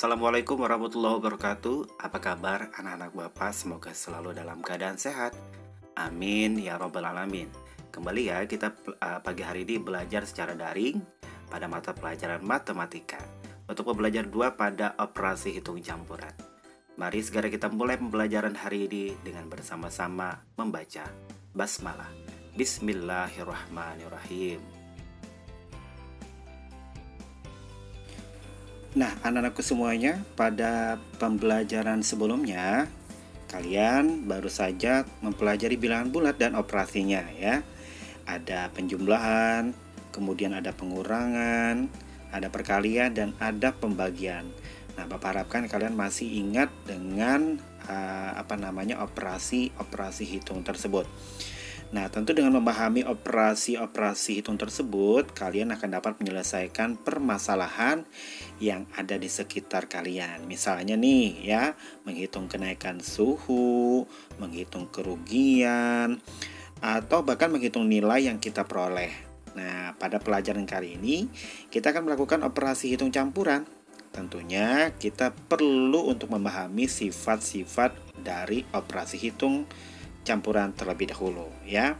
Assalamualaikum warahmatullahi wabarakatuh. Apa kabar anak-anak Bapak? Semoga selalu dalam keadaan sehat. Amin ya robbal alamin. Kembali ya, kita pagi hari ini belajar secara daring pada mata pelajaran matematika untuk pembelajaran 2 pada operasi hitung campuran. Mari segera kita mulai pembelajaran hari ini dengan bersama-sama membaca basmalah. Bismillahirrahmanirrahim. Nah, anak-anakku semuanya, pada pembelajaran sebelumnya kalian baru saja mempelajari bilangan bulat dan operasinya ya. Ada penjumlahan, kemudian ada pengurangan, ada perkalian dan ada pembagian. Nah, Bapak harapkan kalian masih ingat dengan operasi hitung tersebut. Nah, tentu dengan memahami operasi hitung tersebut, kalian akan dapat menyelesaikan permasalahan yang ada di sekitar kalian. Misalnya nih ya, menghitung kenaikan suhu, menghitung kerugian, atau bahkan menghitung nilai yang kita peroleh. Nah, pada pelajaran kali ini, kita akan melakukan operasi hitung campuran. Tentunya kita perlu untuk memahami sifat-sifat dari operasi hitung campuran terlebih dahulu ya.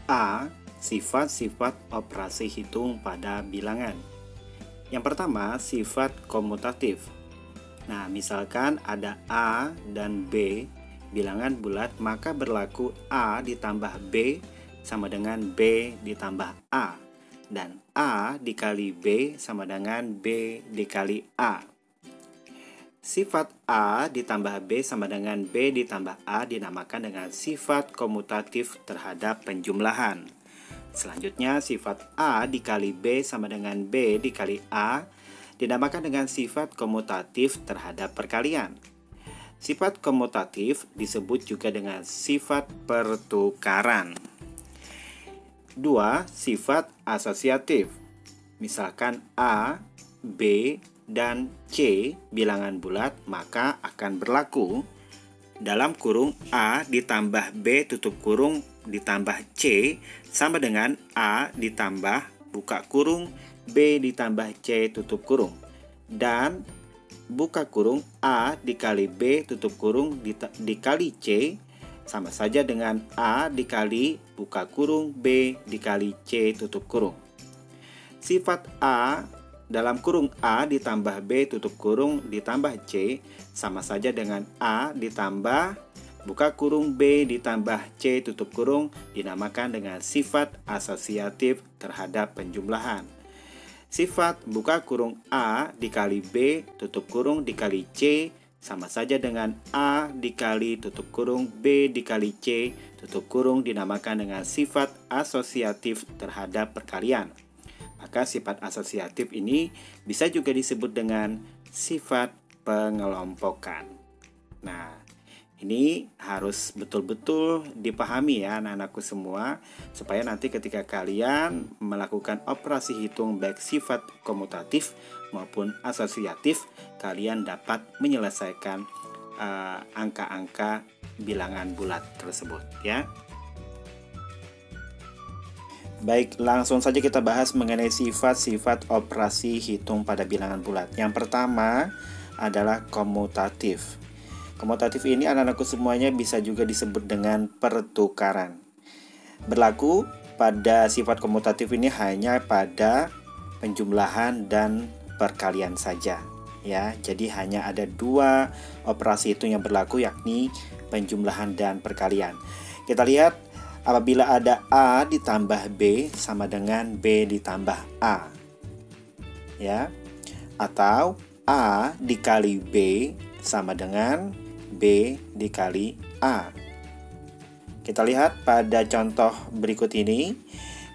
A. Sifat-sifat operasi hitung pada bilangan. Yang pertama, sifat komutatif. Nah, misalkan ada A dan B bilangan bulat, maka berlaku A ditambah B sama dengan B ditambah A, dan A dikali B sama dengan B dikali A. Sifat A ditambah B sama dengan B ditambah A dinamakan dengan sifat komutatif terhadap penjumlahan. Selanjutnya, sifat A dikali B sama dengan B dikali A dinamakan dengan sifat komutatif terhadap perkalian. Sifat komutatif disebut juga dengan sifat pertukaran. 2. Sifat asosiatif. Misalkan A, B, dan C bilangan bulat, maka akan berlaku dalam kurung A ditambah B tutup kurung ditambah C sama dengan A ditambah buka kurung B ditambah C tutup kurung, dan buka kurung A dikali B tutup kurung dikali C sama saja dengan A dikali buka kurung B dikali C tutup kurung. Sifat A dalam kurung A ditambah B tutup kurung ditambah C sama saja dengan A ditambah buka kurung B ditambah C tutup kurung dinamakan dengan sifat asosiatif terhadap penjumlahan. Sifat buka kurung A dikali B tutup kurung dikali C sama saja dengan A dikali tutup kurung B dikali C tutup kurung dinamakan dengan sifat asosiatif terhadap perkalian. Maka sifat asosiatif ini bisa juga disebut dengan sifat pengelompokan. Nah, ini harus betul-betul dipahami ya anak-anakku semua, supaya nanti ketika kalian melakukan operasi hitung baik sifat komutatif maupun asosiatif, kalian dapat menyelesaikan angka-angka bilangan bulat tersebut ya. Baik, langsung saja kita bahas mengenai sifat-sifat operasi hitung pada bilangan bulat. Yang pertama adalah komutatif. Komutatif ini anak-anakku semuanya bisa juga disebut dengan pertukaran. Berlaku pada sifat komutatif ini hanya pada penjumlahan dan perkalian saja ya. Jadi hanya ada 2 operasi hitung yang berlaku, yakni penjumlahan dan perkalian. Kita lihat, apabila ada A ditambah B sama dengan B ditambah A ya, atau A dikali B sama dengan B dikali A. Kita lihat pada contoh berikut ini,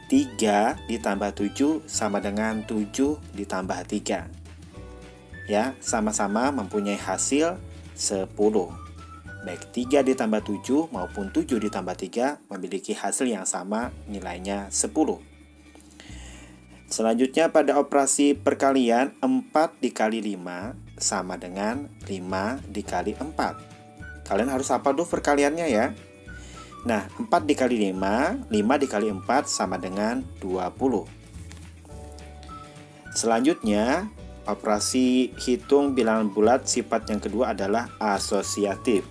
3 ditambah 7 sama dengan 7 ditambah 3 ya, sama-sama mempunyai hasil 10. Baik 3 ditambah 7 maupun 7 ditambah 3 memiliki hasil yang sama, nilainya 10. Selanjutnya pada operasi perkalian, 4 dikali 5 sama dengan 5 dikali 4. Kalian harus hafal dulu perkaliannya ya. Nah, 4 dikali 5, 5 dikali 4 sama dengan 20. Selanjutnya, operasi hitung bilangan bulat sifat yang kedua adalah asosiatif.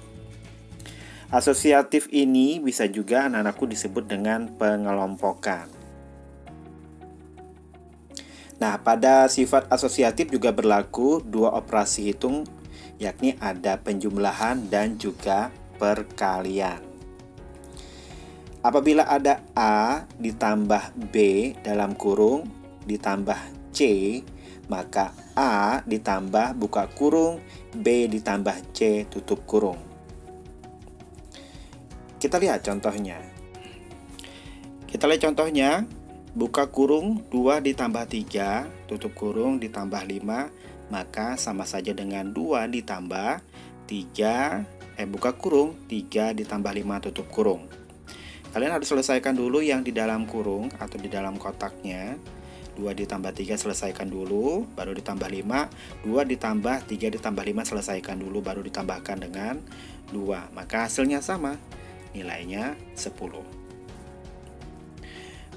Asosiatif ini bisa juga anak-anakku disebut dengan pengelompokan. Nah, pada sifat asosiatif juga berlaku dua operasi hitung, yakni ada penjumlahan dan juga perkalian. Apabila ada A ditambah B dalam kurung ditambah C, maka A ditambah buka kurung, B ditambah C tutup kurung. Kita lihat contohnya. Buka kurung 2 ditambah 3, tutup kurung ditambah 5, maka sama saja dengan 2 ditambah 3, buka kurung 3 ditambah 5 tutup kurung. Kalian harus selesaikan dulu yang di dalam kurung atau di dalam kotaknya. 2 ditambah 3 selesaikan dulu, baru ditambah 5. 2 ditambah 3 ditambah 5 selesaikan dulu, baru ditambahkan dengan 2. Maka hasilnya sama, nilainya 10.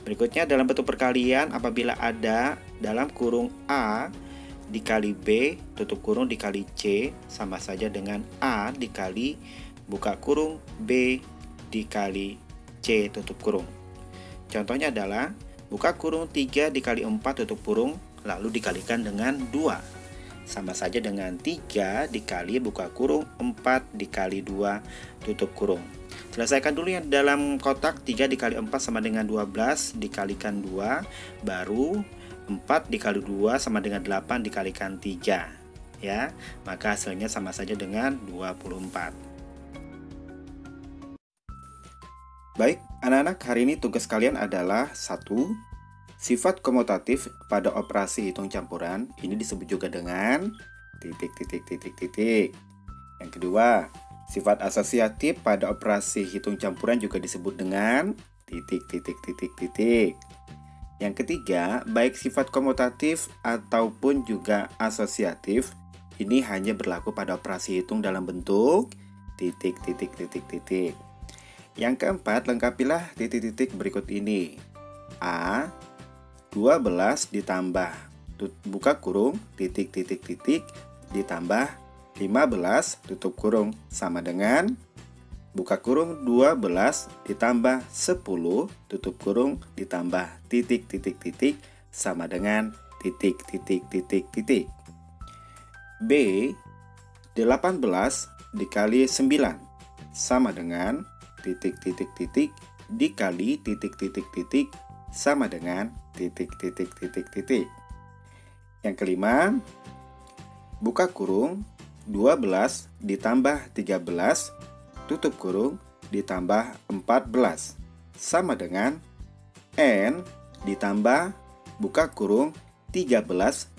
Berikutnya dalam bentuk perkalian, apabila ada dalam kurung A dikali B tutup kurung dikali C sama saja dengan A dikali buka kurung B dikali C tutup kurung. Contohnya adalah buka kurung 3 dikali 4 tutup kurung lalu dikalikan dengan 2. Sama saja dengan 3 dikali buka kurung 4 dikali 2 tutup kurung. Selesaikan dulu yang dalam kotak. 3 dikali 4 sama dengan 12 dikalikan 2, baru 4 dikali 2 sama dengan 8 dikalikan 3. Ya, maka hasilnya sama saja dengan 24. Baik, anak-anak, hari ini tugas kalian adalah 1. Sifat komutatif pada operasi hitung campuran ini disebut juga dengan titik. Yang kedua, sifat asosiatif pada operasi hitung campuran juga disebut dengan titik. Yang ketiga, baik sifat komutatif ataupun juga asosiatif ini hanya berlaku pada operasi hitung dalam bentuk titik. Yang keempat, lengkapilah titik-titik berikut ini. A. 12 ditambah buka kurung titik ditambah 15 tutup kurung sama dengan buka kurung 12 ditambah 10 tutup kurung ditambah titik sama dengan titik. B. 18 dikali 9 sama dengan titik dikali titik sama dengan titik. Yang kelima, buka kurung 12 ditambah 13 tutup kurung ditambah 14 sama dengan N ditambah buka kurung 13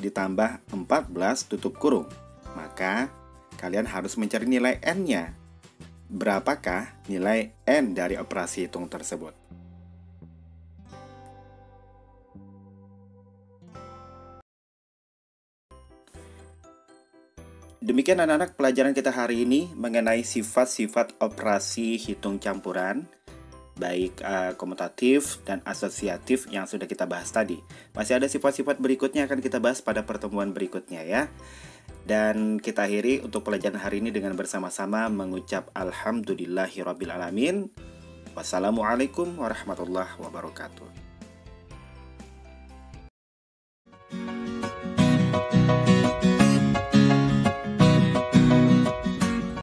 ditambah 14 tutup kurung. Maka kalian harus mencari nilai N-nya. Berapakah nilai N dari operasi hitung tersebut? Demikian anak-anak pelajaran kita hari ini mengenai sifat-sifat operasi hitung campuran, baik komutatif dan asosiatif yang sudah kita bahas tadi. Masih ada sifat-sifat berikutnya akan kita bahas pada pertemuan berikutnya ya. Dan kita akhiri untuk pelajaran hari ini dengan bersama-sama mengucap Alhamdulillahirrabbilalamin. Wassalamualaikum warahmatullahi wabarakatuh.